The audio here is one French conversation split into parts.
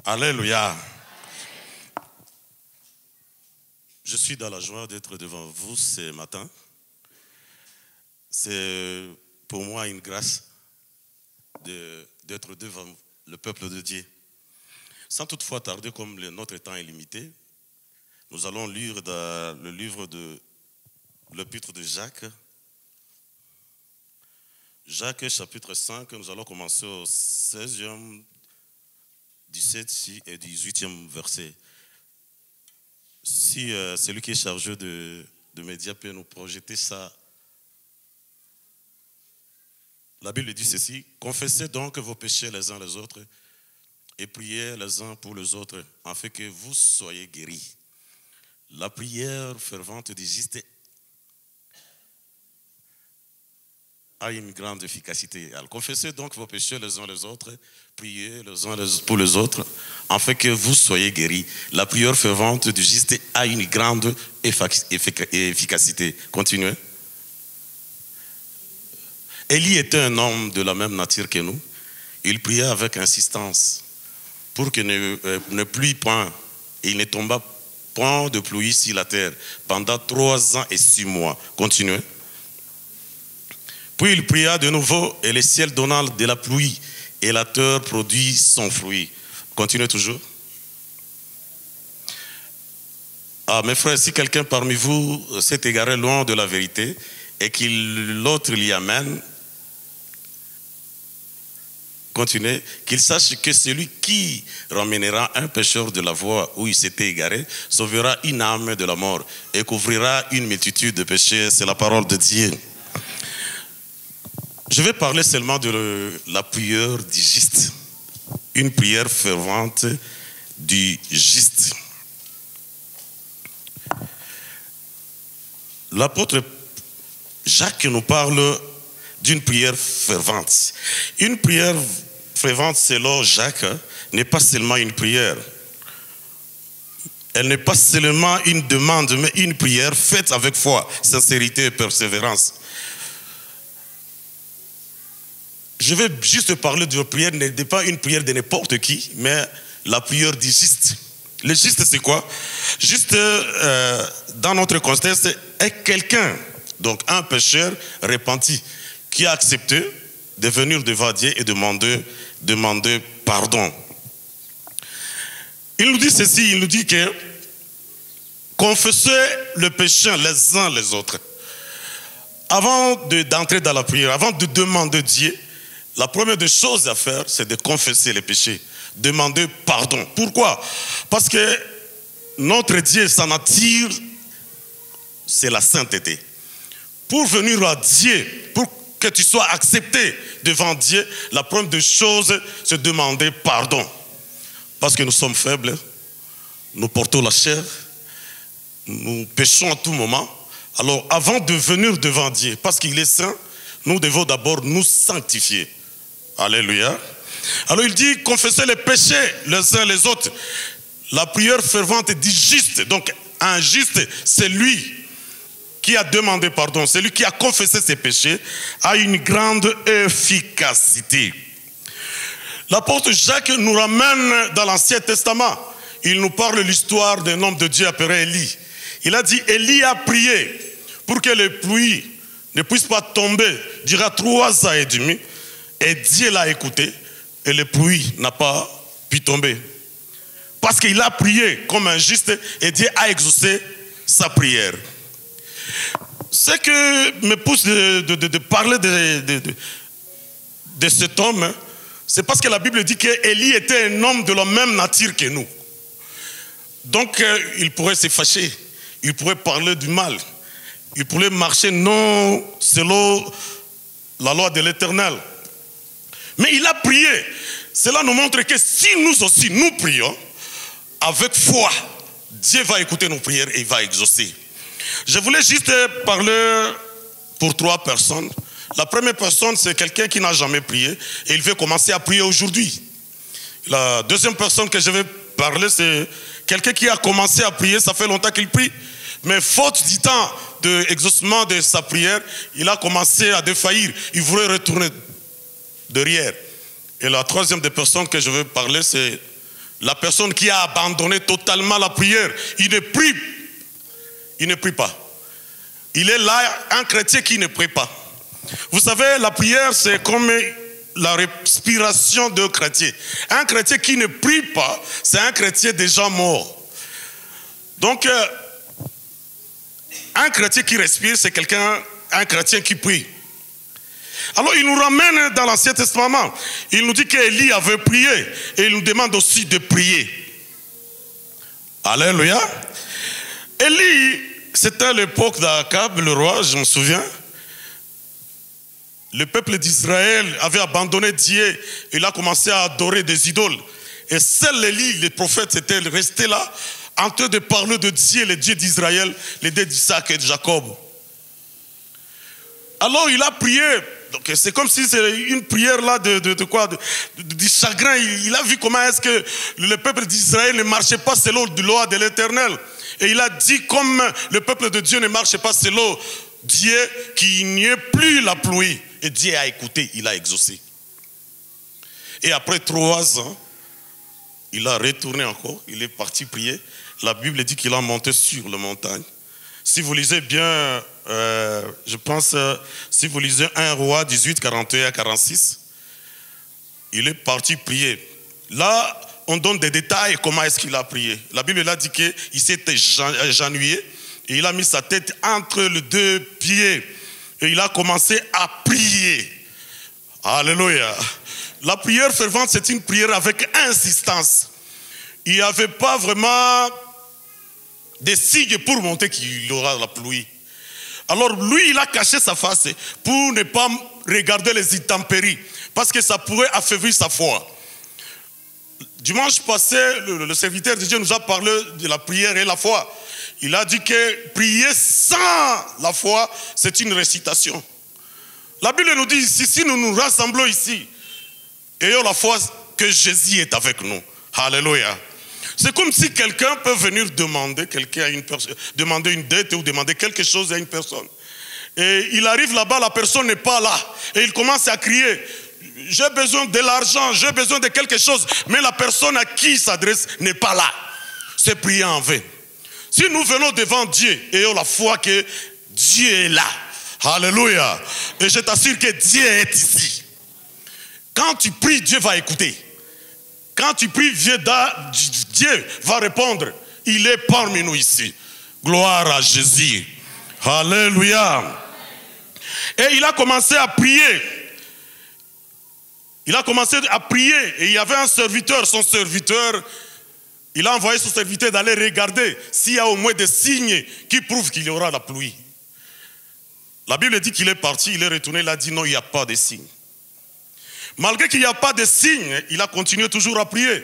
Alléluia. Je suis dans la joie d'être devant vous ce matin. C'est pour moi une grâce d'être devant le peuple de Dieu. Sans toutefois tarder, comme notre temps est limité, nous allons lire dans le livre de l'épître de Jacques. Jacques chapitre 5, nous allons commencer au 16e, 17e et 18e verset. Si celui qui est chargé de médias peut nous projeter ça. La Bible dit ceci: confessez donc vos péchés les uns les autres et priez les uns pour les autres, afin que vous soyez guéris. La prière fervente du juste a une grande efficacité. Alors, confessez donc vos péchés les uns les autres, priez les uns pour les autres, afin que vous soyez guéris. La prière fervente du juste a une grande efficacité. Continuez. Élie était un homme de la même nature que nous. Il pria avec insistance pour que ne pluie point, et il ne tomba point de pluie sur la terre pendant 3 ans et 6 mois. Continuez. Puis il pria de nouveau, et le ciel donna de la pluie, et la terre produit son fruit. Continuez toujours. Ah, mes frères, si quelqu'un parmi vous s'est égaré loin de la vérité, et qu'il l'autre l'y amène, continuez, qu'il sache que celui qui ramènera un pécheur de la voie où il s'était égaré sauvera une âme de la mort et couvrira une multitude de péchés. C'est la parole de Dieu. Je vais parler seulement de la prière du juste. Une prière fervente du juste. L'apôtre Jacques nous parle d'une prière fervente. Une prière fervente, selon Jacques, n'est pas seulement une prière. Elle n'est pas seulement une demande, mais une prière faite avec foi, sincérité et persévérance. Je vais juste parler de la prière, n'est pas une prière de n'importe qui, mais la prière du juste. Le juste, c'est quoi? Juste, dans notre contexte, est quelqu'un, donc un pécheur repenti, qui a accepté de venir devant Dieu et demander pardon. Il nous dit ceci, il nous dit que confessez le péché les uns les autres. Avant d'entrer dans la prière, avant de demander Dieu, la première des choses à faire, c'est de confesser les péchés, demander pardon. Pourquoi? Parce que notre Dieu, sa nature, c'est la sainteté. Pour venir à Dieu, pour que tu sois accepté devant Dieu, la première des choses, c'est demander pardon. Parce que nous sommes faibles, nous portons la chair, nous péchons à tout moment. Alors, avant de venir devant Dieu, parce qu'il est saint, nous devons d'abord nous sanctifier. Alléluia. Alors il dit, confessez les péchés les uns les autres. La prière fervente dit juste. Donc un juste, c'est lui qui a demandé pardon, celui qui a confessé ses péchés, a une grande efficacité. L'apôtre Jacques nous ramène dans l'Ancien Testament. Il nous parle de l'histoire d'un homme de Dieu appelé Élie. Il a dit, Élie a prié pour que les pluies ne puissent pas tomber durant 3 ans et demi. Et Dieu l'a écouté et les pluies n'ont pas pu tomber. Parce qu'il a prié comme un juste et Dieu a exaucé sa prière. Ce que me pousse de parler de cet homme, c'est parce que la Bible dit qu'Élie était un homme de la même nature que nous. Donc il pourrait se fâcher, il pourrait parler du mal, il pourrait marcher non selon la loi de l'Éternel. Mais il a prié. Cela nous montre que si nous aussi nous prions avec foi, Dieu va écouter nos prières et il va exaucer. Je voulais juste parler pour 3 personnes. La première personne, c'est quelqu'un qui n'a jamais prié et il veut commencer à prier aujourd'hui. La deuxième personne que je vais parler, c'est quelqu'un qui a commencé à prier, ça fait longtemps qu'il prie, mais faute du temps d'exaucement de sa prière, il a commencé à défaillir. Il voulait retourner derrière. Et la troisième des personnes que je veux parler, c'est la personne qui a abandonné totalement la prière, il ne prie pas. Il est là, un chrétien qui ne prie pas. Vous savez, la prière, c'est comme la respiration d'un chrétien. Un chrétien qui ne prie pas, c'est un chrétien déjà mort. Donc, un chrétien qui respire, c'est un chrétien qui prie. Alors, il nous ramène dans l'Ancien Testament. Il nous dit qu'Élie avait prié. Et il nous demande aussi de prier. Alléluia. Élie, c'était l'époque d'Akab, le roi, je me souviens. Le peuple d'Israël avait abandonné Dieu. Il a commencé à adorer des idoles. Et seul Élie, le prophète, était resté là, en train de parler de Dieu, le Dieu d'Israël, le Dieu d'Isaac et de Jacob. Alors il a prié. Donc c'est comme si c'est une prière là du chagrin. Il a vu comment est-ce que le peuple d'Israël ne marchait pas selon la loi de l'Éternel. Et il a dit comme le peuple de Dieu ne marche pas selon Dieu, qu'il n'y ait plus la pluie. Et Dieu a écouté, il a exaucé. Et après 3 ans, il a retourné encore, il est parti prier. La Bible dit qu'il a monté sur la montagne. Si vous lisez bien, je pense, si vous lisez 1 Roi 18, 41 à 46, il est parti prier. Là, on donne des détails, comment est-ce qu'il a prié. La Bible là dit qu'il s'était agenouillé et il a mis sa tête entre les 2 pieds et il a commencé à prier. Alléluia. La prière fervente, c'est une prière avec insistance. Il n'y avait pas vraiment des signes pour montrer qu'il y aura la pluie. Alors lui, il a caché sa face pour ne pas regarder les intempéries, parce que ça pourrait affaiblir sa foi. Dimanche passé, le serviteur de Dieu nous a parlé de la prière et la foi. Il a dit que prier sans la foi, c'est une récitation. La Bible nous dit ici, si nous nous rassemblons ici, ayons la foi que Jésus est avec nous. Alléluia. C'est comme si quelqu'un peut venir demander une dette ou demander quelque chose à une personne. Et il arrive là-bas, la personne n'est pas là. Et il commence à crier, j'ai besoin de l'argent, j'ai besoin de quelque chose. Mais la personne à qui il s'adresse n'est pas là. C'est prier en vain. Si nous venons devant Dieu, ayons la foi que Dieu est là. Alléluia. Et je t'assure que Dieu est ici. Quand tu pries, Dieu va écouter. Quand tu pries, Dieu va répondre. Il est parmi nous ici. Gloire à Jésus. Alléluia. Et il a commencé à prier. Il a commencé à prier. Et il y avait un serviteur, son serviteur. Il a envoyé son serviteur d'aller regarder s'il y a au moins des signes qui prouvent qu'il y aura la pluie. La Bible dit qu'il est parti, il est retourné, il a dit non, il n'y a pas de signes. Malgré qu'il n'y a pas de signes, il a continué toujours à prier.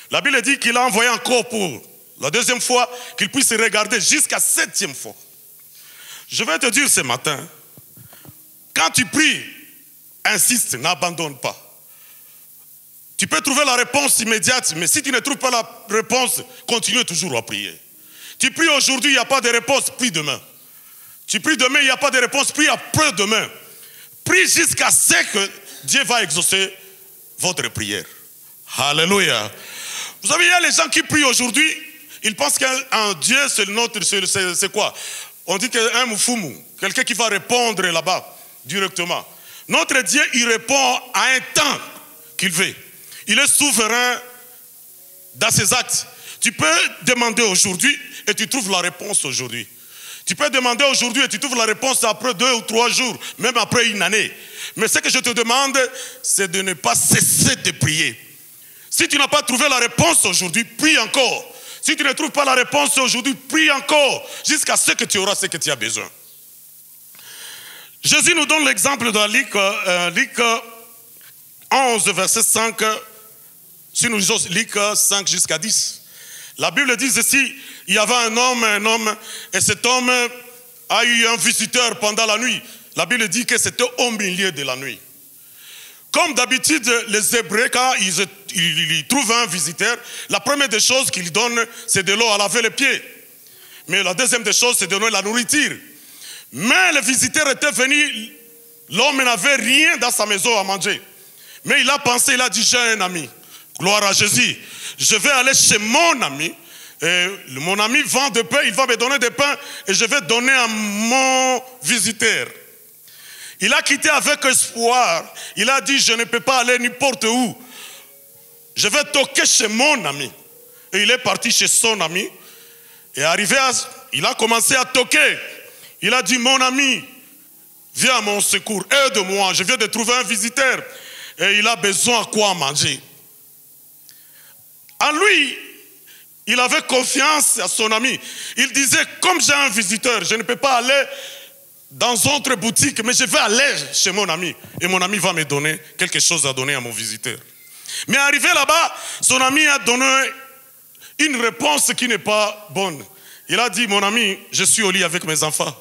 La Bible dit qu'il a envoyé encore pour la 2e fois, qu'il puisse regarder jusqu'à 7e fois. Je vais te dire ce matin, quand tu pries, insiste, n'abandonne pas. Tu peux trouver la réponse immédiate, mais si tu ne trouves pas la réponse, continue toujours à prier. Tu pries aujourd'hui, il n'y a pas de réponse, prie demain. Tu pries demain, il n'y a pas de réponse, prie après-demain. Prie jusqu'à ce que Dieu va exaucer votre prière. Alléluia. Vous savez, il y a les gens qui prient aujourd'hui, ils pensent qu'un Dieu, c'est quoi? On dit qu'un moufoumou, quelqu'un qui va répondre là-bas directement. Notre Dieu, il répond à un temps qu'il veut. Il est souverain dans ses actes. Tu peux demander aujourd'hui et tu trouves la réponse aujourd'hui. Tu peux demander aujourd'hui et tu trouves la réponse après 2 ou 3 jours, même après une année. Mais ce que je te demande, c'est de ne pas cesser de prier. Si tu n'as pas trouvé la réponse aujourd'hui, prie encore. Si tu ne trouves pas la réponse aujourd'hui, prie encore jusqu'à ce que tu auras ce que tu as besoin. Jésus nous donne l'exemple dans Luc 11, verset 5. Si nous lisons Luc 5 jusqu'à 10. La Bible dit ceci, il y avait un homme, et cet homme a eu un visiteur pendant la nuit. La Bible dit que c'était au milieu de la nuit. Comme d'habitude, les Hébreux, quand ils trouvent un visiteur, la première des choses qu'ils donnent, c'est de l'eau à laver les pieds. Mais la deuxième des choses, c'est de donner la nourriture. Mais le visiteur était venu, l'homme n'avait rien dans sa maison à manger. Mais il a pensé, il a dit, j'ai un ami. Gloire à Jésus. Je vais aller chez mon ami. Et mon ami vend des pains, il va me donner des pains et je vais donner à mon visiteur. Il a quitté avec espoir. Il a dit, je ne peux pas aller n'importe où. Je vais toquer chez mon ami. Et il est parti chez son ami. Et arrivé il a commencé à toquer. Il a dit, mon ami, viens à mon secours, aide-moi. Je viens de trouver un visiteur. Et il a besoin de quoi manger. En lui, il avait confiance à son ami. Il disait, comme j'ai un visiteur, je ne peux pas aller dans une autre boutique, mais je vais aller chez mon ami. Et mon ami va me donner quelque chose à donner à mon visiteur. Mais arrivé là-bas, son ami a donné une réponse qui n'est pas bonne. Il a dit, mon ami, je suis au lit avec mes enfants.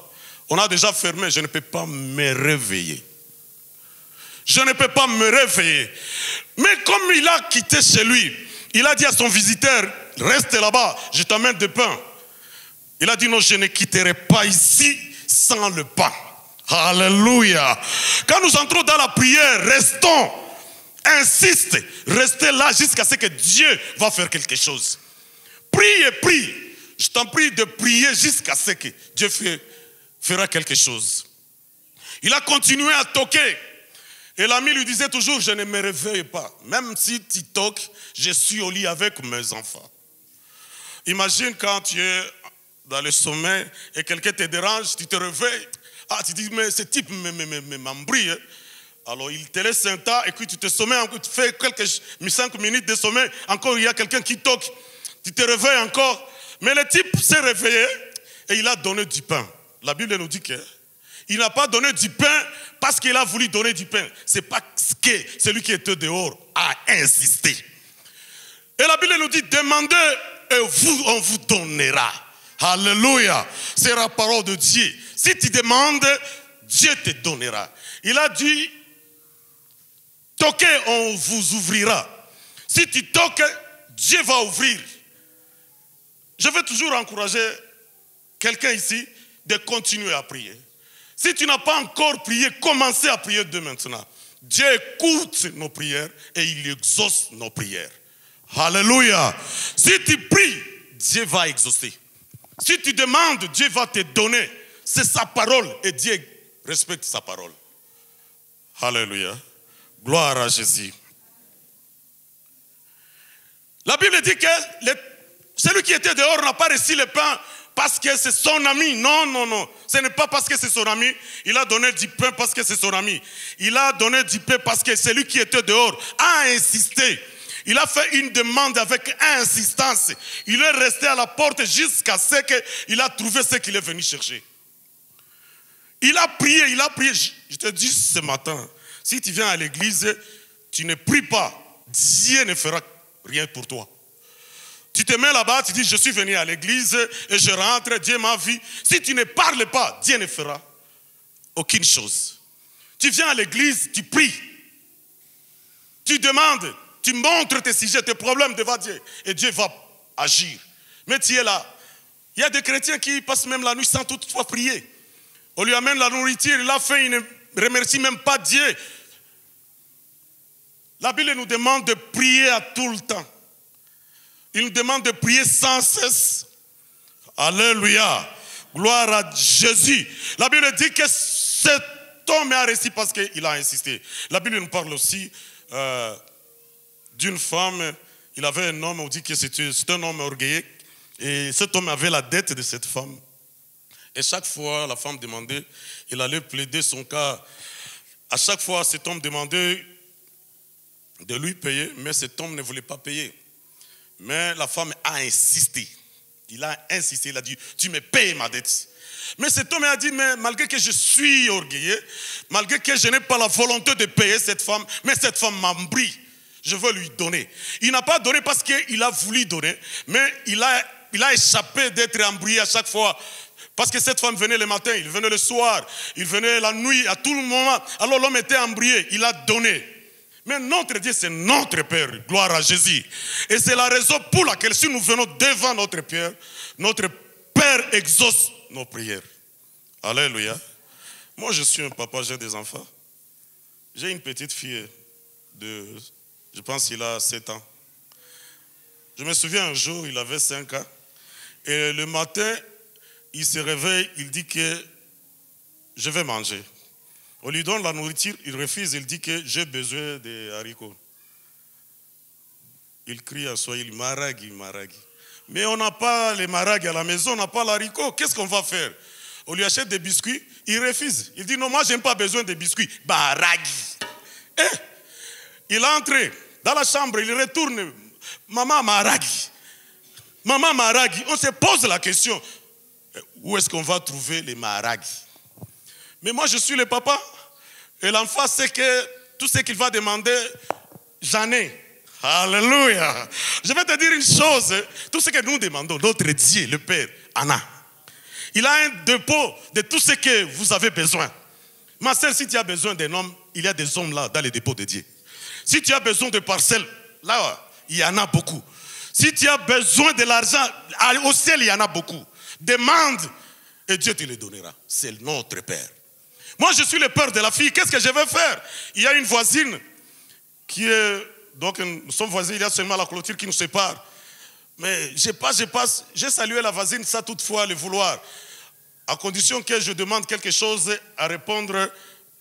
On a déjà fermé, je ne peux pas me réveiller. Je ne peux pas me réveiller. Mais comme il a quitté chez lui, il a dit à son visiteur, reste là-bas, je t'amène des pains. Il a dit, non, je ne quitterai pas ici sans le pain. Alléluia. Quand nous entrons dans la prière, restons, insiste, restez là jusqu'à ce que Dieu va faire quelque chose. Prie et prie. Je t'en prie de prier jusqu'à ce que Dieu fera quelque chose. Il a continué à toquer. Et l'ami lui disait toujours, je ne me réveille pas. Même si tu toques, je suis au lit avec mes enfants. Imagine quand tu es dans le sommeil et quelqu'un te dérange, tu te réveilles. Ah, tu dis, mais ce type m'embrouille. Alors il te laisse un tas et puis tu te sommeilles, tu fais quelques 5 minutes de sommeil. Encore, il y a quelqu'un qui toque. Tu te réveilles encore. Mais le type s'est réveillé et il a donné du pain. La Bible nous dit que il n'a pas donné du pain parce qu'il a voulu donner du pain. C'est parce que celui qui était dehors a insisté. Et la Bible nous dit, demandez et on vous donnera. Alléluia. C'est la parole de Dieu. Si tu demandes, Dieu te donnera. Il a dit, toquez, on vous ouvrira. Si tu toques, Dieu va ouvrir. Je veux toujours encourager quelqu'un ici de continuer à prier. Si tu n'as pas encore prié, commencez à prier dès maintenant. Dieu écoute nos prières et il exauce nos prières. Alléluia. Si tu pries, Dieu va exaucer. Si tu demandes, Dieu va te donner. C'est sa parole et Dieu respecte sa parole. Alléluia. Gloire à Jésus. La Bible dit que celui qui était dehors n'a pas reçu le pain parce que c'est son ami. Non, non, non. Ce n'est pas parce que c'est son ami. Il a donné du pain parce que c'est son ami. Il a donné du pain parce que celui qui était dehors a insisté. Il a fait une demande avec insistance. Il est resté à la porte jusqu'à ce qu'il a trouvé ce qu'il est venu chercher. Il a prié, il a prié. Je te dis ce matin, si tu viens à l'église, tu ne pries pas, Dieu ne fera rien pour toi. Tu te mets là-bas, tu dis, je suis venu à l'église et je rentre, Dieu m'a vu. Si tu ne parles pas, Dieu ne fera aucune chose. Tu viens à l'église, tu pries. Tu demandes, tu montres tes sujets, tes problèmes devant Dieu. Et Dieu va agir. Mais tu es là. Il y a des chrétiens qui passent même la nuit sans toutefois prier. On lui amène la nourriture, il a faim, il ne remercie même pas Dieu. La Bible nous demande de prier à tout le temps. Il nous demande de prier sans cesse. Alléluia. Gloire à Jésus. La Bible dit que cet homme a réussi parce qu'il a insisté. La Bible nous parle aussi d'une femme. Il avait un homme, on dit que c'est un homme orgueilleux. Et cet homme avait la dette de cette femme. Et chaque fois, la femme demandait, il allait plaider son cas. À chaque fois, cet homme demandait de lui payer, mais cet homme ne voulait pas payer. Mais la femme a insisté. Il a insisté, il a dit, tu me payes ma dette. Mais cet homme a dit, mais malgré que je suis orgueilleux, malgré que je n'ai pas la volonté de payer cette femme, mais cette femme m'embrouille, je veux lui donner. Il n'a pas donné parce qu'il a voulu donner, mais il a échappé d'être embrouillé à chaque fois. Parce que cette femme venait le matin, il venait le soir, il venait la nuit, à tout le moment. Alors l'homme était embrouillé, il a donné. Mais notre Dieu, c'est notre Père. Gloire à Jésus. Et c'est la raison pour laquelle si nous venons devant notre Père exauce nos prières. Alléluia. Moi, je suis un papa, j'ai des enfants. J'ai une petite fille je pense qu'il a 7 ans. Je me souviens un jour, il avait 5 ans. Et le matin, il se réveille, il dit que je vais manger. On lui donne la nourriture, il refuse, il dit que j'ai besoin de haricots. Il crie à soi, il maragui, maragui. Mais on n'a pas les maragui à la maison, on n'a pas l'haricot. Qu'est-ce qu'on va faire? On lui achète des biscuits, il refuse. Il dit non, moi je n'ai pas besoin de biscuits. Maragui. Il est entré dans la chambre, il retourne. Maman maragui. Maman maragui. On se pose la question, où est-ce qu'on va trouver les maragui? Mais moi je suis le papa. Et l'enfant sait que tout ce qu'il va demander, j'en ai. Alléluia. Je vais te dire une chose. Tout ce que nous demandons, notre Dieu, le Père, en a. Il a un dépôt de tout ce que vous avez besoin. Ma sœur, si tu as besoin d'un homme, il y a des hommes là, dans les dépôts de Dieu. Si tu as besoin de parcelles, là, il y en a beaucoup. Si tu as besoin de l'argent, au ciel, il y en a beaucoup. Demande et Dieu te le donnera. C'est notre Père. Moi, je suis le père de la fille. Qu'est-ce que je vais faire? Il y a une voisine qui est... Donc, nous sommes voisins, il y a seulement la clôture qui nous sépare. Mais je passe. J'ai salué la voisine sans toutefois le vouloir. À condition que je demande quelque chose à répondre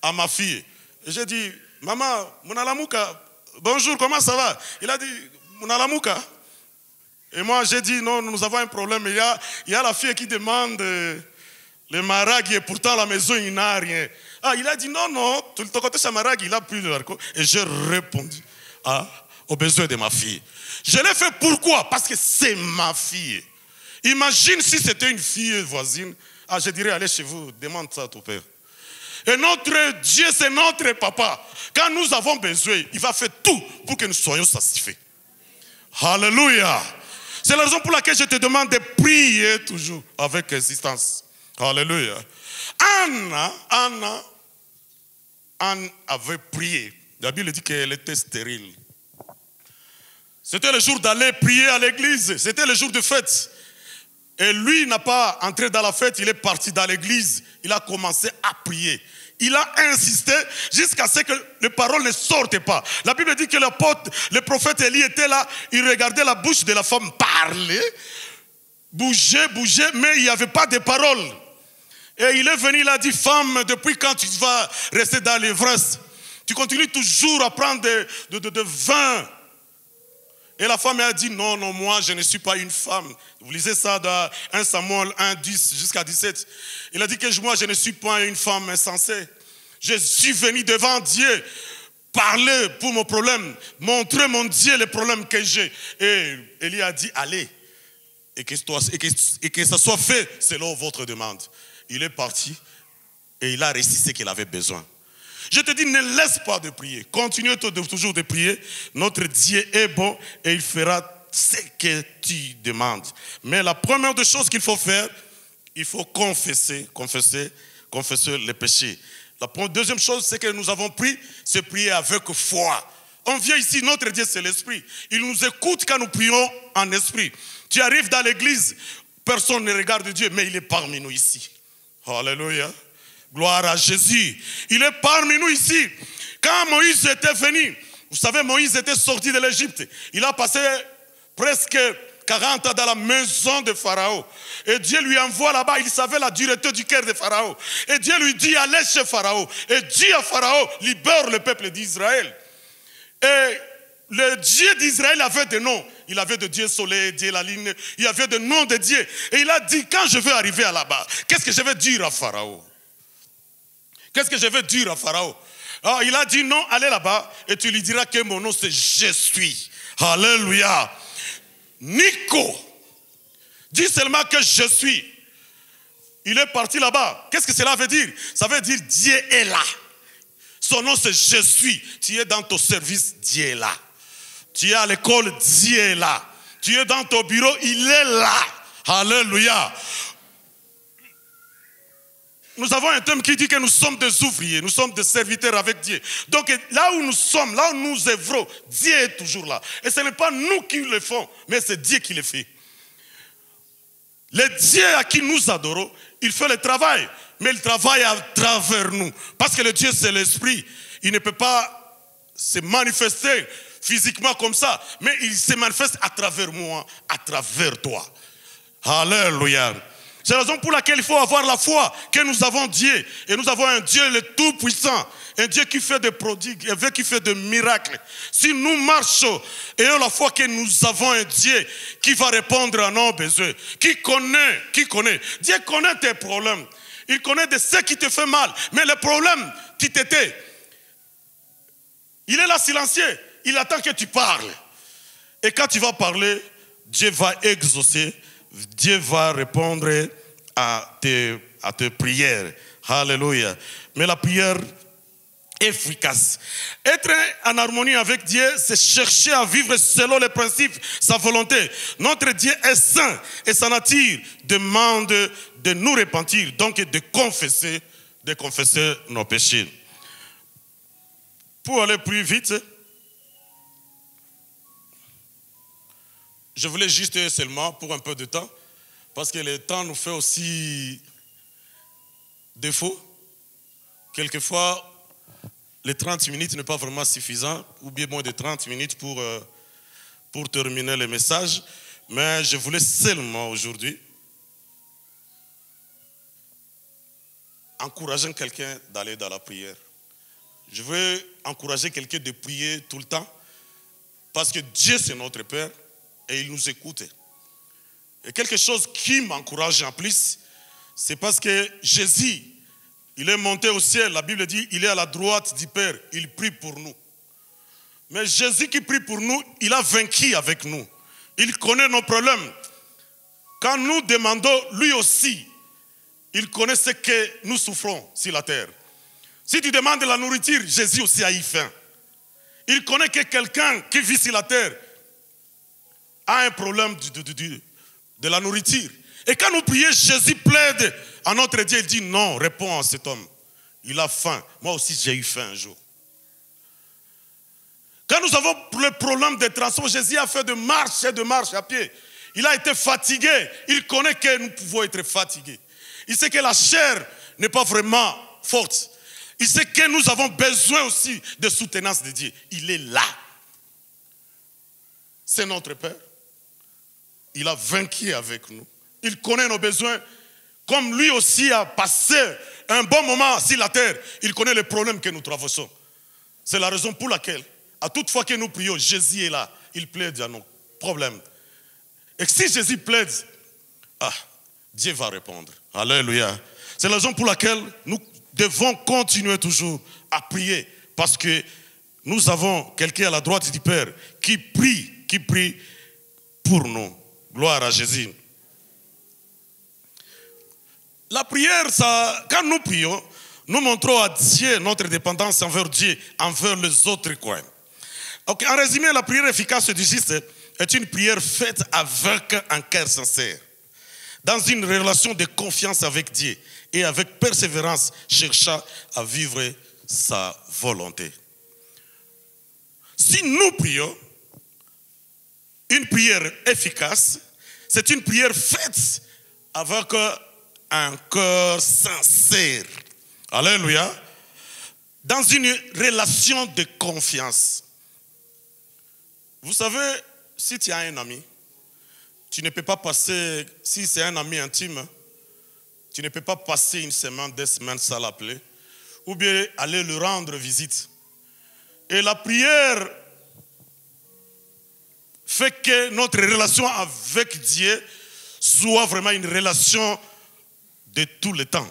à ma fille. J'ai dit, maman, Munalamuka, bonjour, comment ça va? Il a dit, Munalamuka. Et moi, j'ai dit, non, nous avons un problème. Il y a la fille qui demande les maragui et pourtant à la maison, il n'a rien. Ah, il a dit, non, tout le côté c'est maragui, il a plus de haricot. Et j'ai répondu aux besoins de ma fille. Je l'ai fait pourquoi? Parce que c'est ma fille. Imagine si c'était une fille voisine. Ah, je dirais, allez chez vous, demande ça à ton père. Et notre Dieu, c'est notre papa. Quand nous avons besoin, il va faire tout pour que nous soyons satisfaits. Alléluia. C'est la raison pour laquelle je te demande de prier toujours avec insistance. Alléluia. Anne avait prié. La Bible dit qu'elle était stérile. C'était le jour d'aller prier à l'église. C'était le jour de fête. Et lui n'a pas entré dans la fête, il est parti dans l'église. Il a commencé à prier. Il a insisté jusqu'à ce que les paroles ne sortent pas. La Bible dit que le prophète Élie était là, il regardait la bouche de la femme parler, bouger, mais il n'y avait pas de paroles. Et il est venu, il a dit, femme, depuis quand tu vas rester dans l'ivresse? Tu continues toujours à prendre de vin. Et la femme a dit, non, moi je ne suis pas une femme. Vous lisez ça dans 1 Samuel 1, 10 jusqu'à 17. Il a dit que moi je ne suis pas une femme insensée. Je suis venu devant Dieu parler pour mon problème, montrer mon Dieu les problèmes que j'ai. Et Élie a dit, allez, et que ça soit fait selon votre demande. Il est parti et il a réussi ce qu'il avait besoin. Je te dis, ne laisse pas de prier. Continue toujours de prier. Notre Dieu est bon et il fera ce que tu demandes. Mais la première des choses qu'il faut faire, il faut confesser les péchés. La deuxième chose, c'est que nous avons prié, c'est prier avec foi. On vient ici, notre Dieu c'est l'Esprit. Il nous écoute quand nous prions en esprit. Tu arrives dans l'église, personne ne regarde Dieu, mais il est parmi nous ici. Alléluia. Gloire à Jésus. Il est parmi nous ici. Quand Moïse était venu, vous savez, Moïse était sorti de l'Égypte. Il a passé presque 40 ans dans la maison de Pharaon. Et Dieu lui envoie là-bas, il savait la dureté du cœur de Pharaon. Et Dieu lui dit, allez chez Pharaon. Et dit à Pharaon, libère le peuple d'Israël. Et le Dieu d'Israël avait des noms. Il avait de Dieu soleil, Dieu la lune. Il avait des noms de Dieu. Et il a dit, quand je vais arriver là-bas, qu'est-ce que je vais dire à Pharaon? Qu'est-ce que je vais dire à Pharaon? Alors, il a dit non, allez là-bas et tu lui diras que mon nom c'est Je suis. Alléluia. Nico, dis seulement que je suis. Il est parti là-bas. Qu'est-ce que cela veut dire? Ça veut dire Dieu est là. Son nom c'est Je suis. Tu es dans ton service, Dieu est là. Tu es à l'école, Dieu est là. Tu es dans ton bureau, il est là. Alléluia. Nous avons un thème qui dit que nous sommes des ouvriers, nous sommes des serviteurs avec Dieu. Donc là où nous sommes, là où nous œuvrons, Dieu est toujours là. Et ce n'est pas nous qui le faisons, mais c'est Dieu qui le fait. Le Dieu à qui nous adorons, il fait le travail, mais il travaille à travers nous. Parce que le Dieu c'est l'Esprit, il ne peut pas se manifester physiquement comme ça, mais il se manifeste à travers moi, à travers toi. Alléluia. C'est la raison pour laquelle il faut avoir la foi que nous avons Dieu. Et nous avons un Dieu le Tout-Puissant. Un Dieu qui fait des prodiges, un Dieu qui fait des miracles. Si nous marchons, ayons la foi que nous avons un Dieu qui va répondre à nos besoins. Qui connaît. Dieu connaît tes problèmes. Il connaît de ce qui te fait mal. Mais le problème qui t'était, il est là silencieux. Il attend que tu parles. Et quand tu vas parler, Dieu va exaucer. Dieu va répondre à tes prières. Alléluia. Mais la prière efficace. Être en harmonie avec Dieu, c'est chercher à vivre selon les principes, sa volonté. Notre Dieu est saint et sa nature demande de nous repentir, donc de confesser nos péchés. Pour aller plus vite, je voulais juste seulement, pour un peu de temps, parce que le temps nous fait aussi défaut. Quelquefois, les 30 minutes n'est pas vraiment suffisant, ou bien moins de 30 minutes pour terminer le message. Mais je voulais seulement aujourd'hui encourager quelqu'un d'aller dans la prière. Je veux encourager quelqu'un de prier tout le temps, parce que Dieu c'est notre Père. Et il nous écoute. Et quelque chose qui m'encourage en plus, c'est parce que Jésus, il est monté au ciel. La Bible dit, il est à la droite du Père. Il prie pour nous. Mais Jésus qui prie pour nous, il a vaincu avec nous. Il connaît nos problèmes. Quand nous demandons, lui aussi, il connaît ce que nous souffrons sur la terre. Si tu demandes de la nourriture, Jésus aussi a eu faim. Il connaît que quelqu'un qui vit sur la terre a un problème de la nourriture. Et quand nous prions, Jésus plaide à notre Dieu. Il dit non, réponds à cet homme. Il a faim. Moi aussi, j'ai eu faim un jour. Quand nous avons le problème des transports, Jésus a fait de marche à pied. Il a été fatigué. Il connaît que nous pouvons être fatigués. Il sait que la chair n'est pas vraiment forte. Il sait que nous avons besoin aussi de soutenance de Dieu. Il est là. C'est notre Père. Il a vaincu avec nous. Il connaît nos besoins. Comme lui aussi a passé un bon moment sur la terre, il connaît les problèmes que nous traversons. C'est la raison pour laquelle, à toute fois que nous prions, Jésus est là. Il plaide à nos problèmes. Et si Jésus plaide, Dieu va répondre. Alléluia. C'est la raison pour laquelle nous devons continuer toujours à prier. Parce que nous avons quelqu'un à la droite du Père qui prie pour nous. Gloire à Jésus. La prière, quand nous prions, nous montrons à Dieu notre dépendance envers Dieu, envers les autres croyants. Okay, en résumé, la prière efficace du Christ est une prière faite avec un cœur sincère, dans une relation de confiance avec Dieu et avec persévérance, cherchant à vivre sa volonté. Si nous prions, une prière efficace, c'est une prière faite avec un cœur sincère. Alléluia. Dans une relation de confiance. Vous savez, si tu as un ami, tu ne peux pas passer, si c'est un ami intime, tu ne peux pas passer une semaine, 2 semaines sans l'appeler, ou bien aller lui rendre visite. Et la prière fait que notre relation avec Dieu soit vraiment une relation de tout le temps.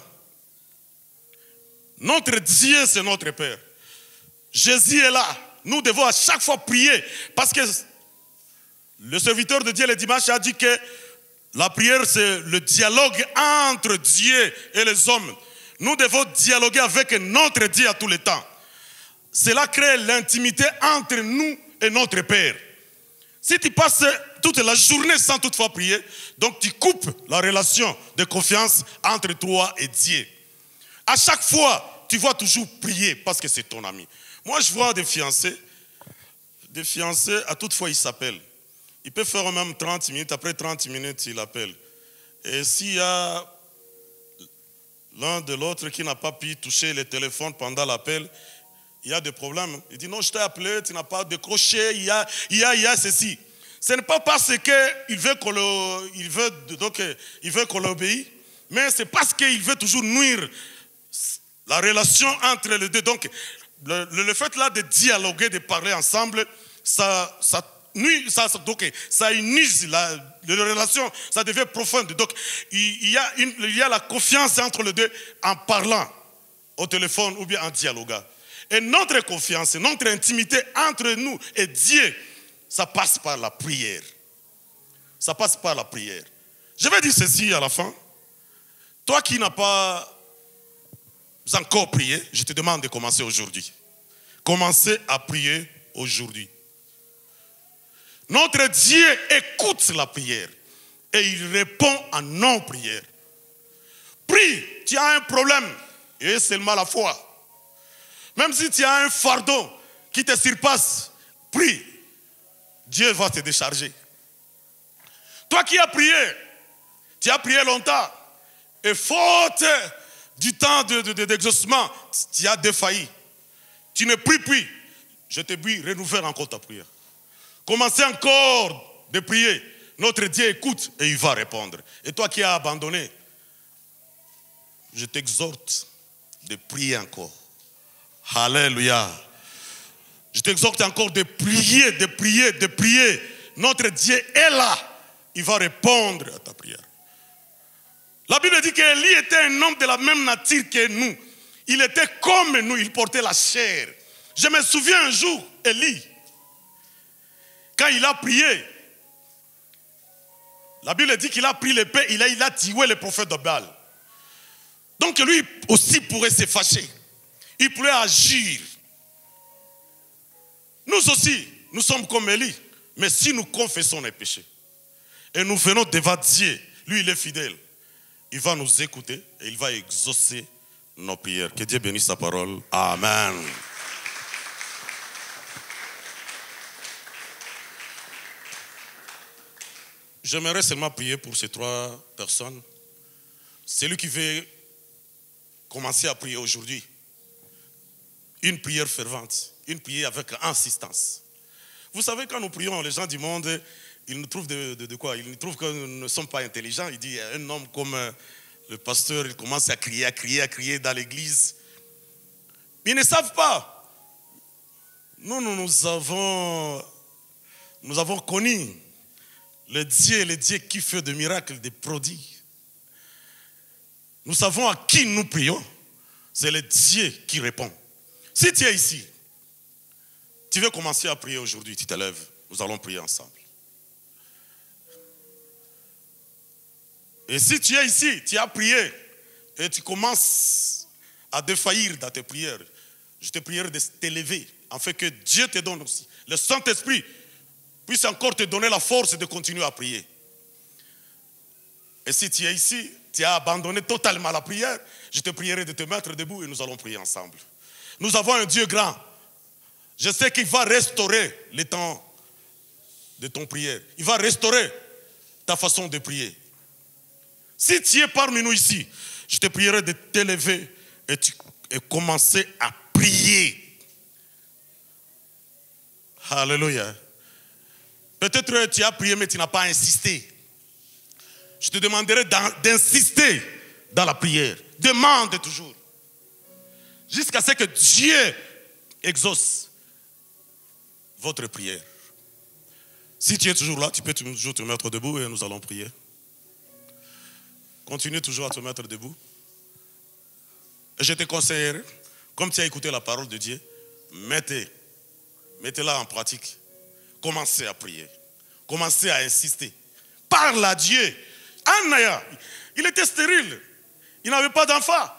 Notre Dieu, c'est notre Père. Jésus est là. Nous devons à chaque fois prier parce que le serviteur de Dieu le dimanche a dit que la prière, c'est le dialogue entre Dieu et les hommes. Nous devons dialoguer avec notre Dieu à tout le temps. Cela crée l'intimité entre nous et notre Père. Si tu passes toute la journée sans toutefois prier, donc tu coupes la relation de confiance entre toi et Dieu. À chaque fois, tu vas toujours prier parce que c'est ton ami. Moi, je vois des fiancés, à toute fois, ils s'appellent. Ils peuvent faire même 30 minutes, après 30 minutes, ils appellent. Et s'il y a l'un de l'autre qui n'a pas pu toucher le téléphone pendant l'appel, il y a des problèmes. Il dit non, je t'ai appelé, tu n'as pas décroché, il y a ceci. Ce n'est pas parce qu'il veut qu'on l'obéisse, mais c'est parce qu'il veut toujours nuire la relation entre les deux. Donc, le fait là de dialoguer, de parler ensemble, ça nuit, ça unit la relation, ça devient profonde. Donc, il y a la confiance entre les deux en parlant au téléphone ou bien en dialoguant. Et notre confiance, notre intimité entre nous et Dieu, ça passe par la prière. Ça passe par la prière. Je vais dire ceci à la fin. Toi qui n'as pas encore prié, je te demande de commencer aujourd'hui. Commencez à prier aujourd'hui. Notre Dieu écoute la prière et il répond à nos prières. Prie, tu as un problème et seulement la foi. Même si tu as un fardeau qui te surpasse, prie. Dieu va te décharger. Toi qui as prié, tu as prié longtemps et faute du temps d'exaucement, tu as défailli. Tu ne pries plus. Je te prie, renouvelle encore ta prière. Commencez encore de prier. Notre Dieu écoute et il va répondre. Et toi qui as abandonné, je t'exhorte de prier encore. Alléluia. Je t'exhorte encore de prier, de prier, de prier. Notre Dieu est là. Il va répondre à ta prière. La Bible dit qu'Élie était un homme de la même nature que nous. Il était comme nous, il portait la chair. Je me souviens un jour, Élie, quand il a prié, la Bible dit qu'il a pris l'épée, il a tué le prophète de Baal. Donc lui aussi pourrait se fâcher. Il pourrait agir. Nous aussi, nous sommes comme Élie. Mais si nous confessons les péchés et nous venons devant Dieu, lui il est fidèle, il va nous écouter et il va exaucer nos prières. Que Dieu bénisse sa parole. Amen. J'aimerais seulement prier pour ces 3 personnes. Celui qui veut commencer à prier aujourd'hui, une prière fervente, une prière avec insistance. Vous savez, quand nous prions, les gens du monde, ils nous trouvent de quoi? Ils nous trouvent que nous ne sommes pas intelligents. Il dit, un homme comme le pasteur, il commence à crier dans l'église. Ils ne savent pas. Nous avons connu le Dieu qui fait des miracles, des prodiges. Nous savons à qui nous prions. C'est le Dieu qui répond. Si tu es ici, tu veux commencer à prier aujourd'hui, tu te lèves, nous allons prier ensemble. Et si tu es ici, tu as prié et tu commences à défaillir dans tes prières, je te prierai de t'élever afin que Dieu te donne aussi, le Saint-Esprit puisse encore te donner la force de continuer à prier. Et si tu es ici, tu as abandonné totalement la prière, je te prierai de te mettre debout et nous allons prier ensemble. Nous avons un Dieu grand. Je sais qu'il va restaurer le temps de ton prière. Il va restaurer ta façon de prier. Si tu es parmi nous ici, je te prierai de t'élever et commencer à prier. Alléluia. Peut-être tu as prié mais tu n'as pas insisté. Je te demanderai d'insister dans la prière. Demande toujours. Jusqu'à ce que Dieu exauce votre prière. Si tu es toujours là, tu peux toujours te mettre debout et nous allons prier. Continue toujours à te mettre debout. Et je te conseillerais, comme tu as écouté la parole de Dieu, mettez-la en pratique. Commencez à prier. Commencez à insister. Parle à Dieu. Anaya, il était stérile. Il n'avait pas d'enfant.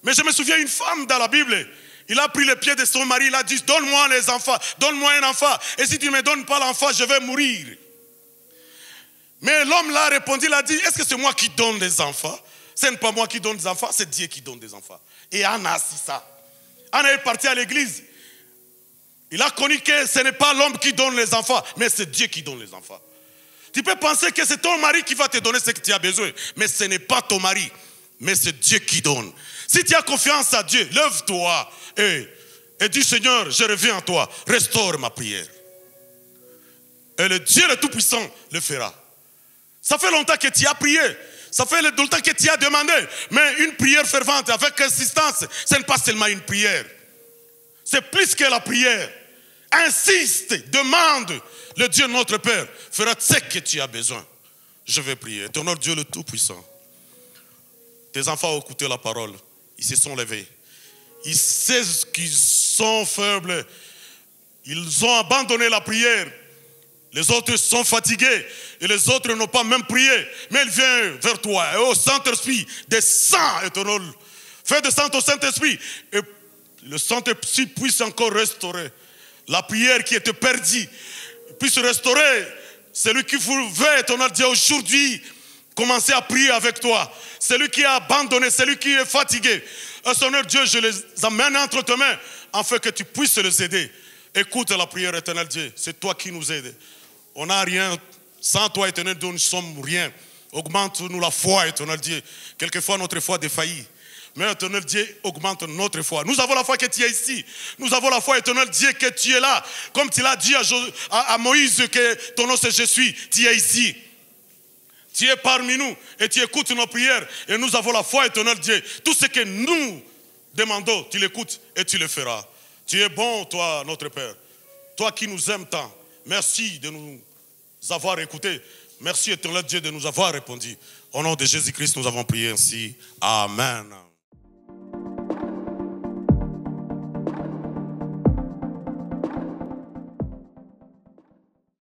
Mais je me souviens une femme dans la Bible. Il a pris les pieds de son mari. Il a dit, donne-moi les enfants. Donne-moi un enfant. Et si tu ne me donnes pas l'enfant, je vais mourir. Mais l'homme là a répondu, il a dit, est-ce que c'est moi qui donne des enfants? Ce n'est pas moi qui donne des enfants, c'est Dieu qui donne des enfants. Et Anna a dit ça. Anna est partie à l'église. Il a connu que ce n'est pas l'homme qui donne les enfants, mais c'est Dieu qui donne les enfants. Tu peux penser que c'est ton mari qui va te donner ce que tu as besoin, mais ce n'est pas ton mari, mais c'est Dieu qui donne. Si tu as confiance à Dieu, lève-toi et et dis Seigneur, je reviens à toi, restaure ma prière. Et le Dieu le Tout-Puissant le fera. Ça fait longtemps que tu as prié, ça fait longtemps que tu as demandé, mais une prière fervente avec insistance, ce n'est pas seulement une prière. C'est plus que la prière. Insiste, demande, le Dieu notre Père fera ce que tu as besoin. Je vais prier. Ton nom Dieu le Tout-Puissant. Tes enfants ont écouté la parole, ils se sont levés. Ils savent qu'ils sont faibles. Ils ont abandonné la prière. Les autres sont fatigués et les autres n'ont pas même prié. Mais ils viennent vers toi. Et au Saint-Esprit, descends, éternel. Fais descendre ton Saint-Esprit. Et le Saint-Esprit puisse encore restaurer la prière qui était perdue. Puisse restaurer celui qui veut, éternel Dieu, aujourd'hui, commencer à prier avec toi. Celui qui a abandonné, celui qui est fatigué. Seigneur Dieu, je les amène entre tes mains afin que tu puisses les aider. Écoute la prière, éternel Dieu. C'est toi qui nous aides. On n'a rien. Sans toi, éternel Dieu, nous ne sommes rien. Augmente-nous la foi, éternel Dieu. Quelquefois, notre foi défaillit. Mais éternel Dieu, augmente notre foi. Nous avons la foi que tu es ici. Nous avons la foi, éternel Dieu, que tu es là. Comme tu l'as dit à Moïse, que ton nom c'est je suis. Tu es ici. Tu es parmi nous et tu écoutes nos prières. Et nous avons la foi, éternel Dieu. Tout ce que nous demandons, tu l'écoutes et tu le feras. Tu es bon, toi, notre Père. Toi qui nous aimes tant. Merci de nous avoir écoutés. Merci, éternel Dieu, de nous avoir répondu. Au nom de Jésus-Christ, nous avons prié ainsi. Amen.